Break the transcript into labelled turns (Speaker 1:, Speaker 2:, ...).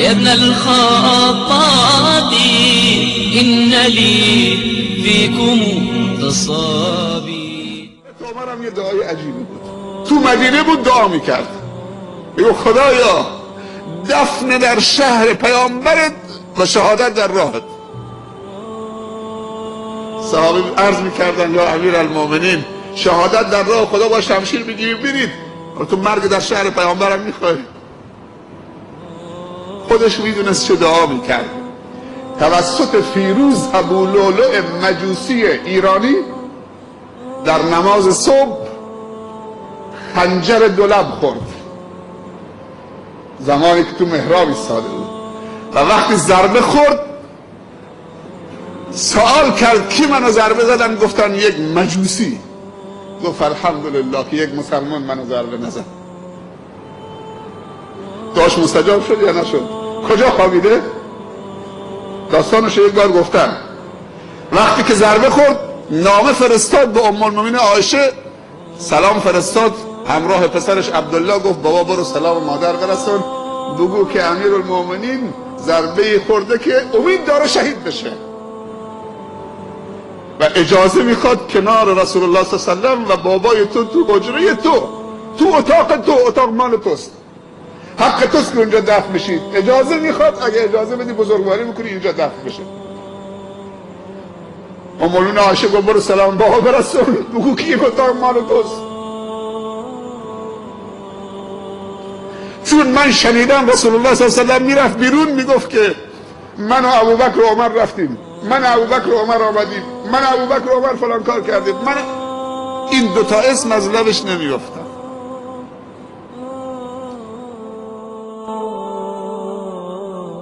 Speaker 1: يا ابن الخطاب إن لي فيكم تصابي.
Speaker 2: عمرم یه دعای عجیبی بود، تو مدینه بود دعا میکرد، میگو خدایا دفن در شهر پیامبرت و شهادت در راهت. صحابه عرض میکردن یا امیر المؤمنین شهادت در راه خدا با شمشیر بگیریم برید، تو مرگ در شهر پیامبرم میخوای؟ خودش میدونست چه دعا میکرد. توسط فیروز ابولؤلؤ مجوسی ایرانی در نماز صبح خنجر دولب خورد، زمانی که تو محراب ایستاده بود، و وقتی ضربه خورد سوال کرد کی منو ضربه زدن؟ گفتن یک مجوسی. گفت الحمدلله که یک مسلمان منو ضربه نزد. دعاش مستجاب شد یا نشد؟ کجا خوابیده؟ داستانش یک بار گفتن. وقتی که ضربه خورد نامه فرستاد به ام المؤمنین عایشه، سلام فرستاد همراه پسرش عبدالله، گفت بابا برو سلام مادر برسون، بگو که امیرالمؤمنین ضربه خورده که امید داره شهید بشه و اجازه میخواد کنار رسول الله صلی الله علیه و سلم و بابای تو حجره تو اتاق مال توست، حق توست که اونجا دفن بشید، اجازه میخواد، اگه اجازه بدی بزرگواری میکنی اینجا دفن بشه. ام المؤمنین عایشه گفت برو سلام بابا برسون، بگو که این اتاق مال توست. چون من شنیدم رسول الله صلی الله علیه و سلم میرفت بیرون میگفت که من و ابوبکر و عمر رفتیم، من و ابوبکر و عمر آمدیم، من و ابوبکر و عمر فلان کار کردیم، این دوتا اسم از لبش نمیافتن.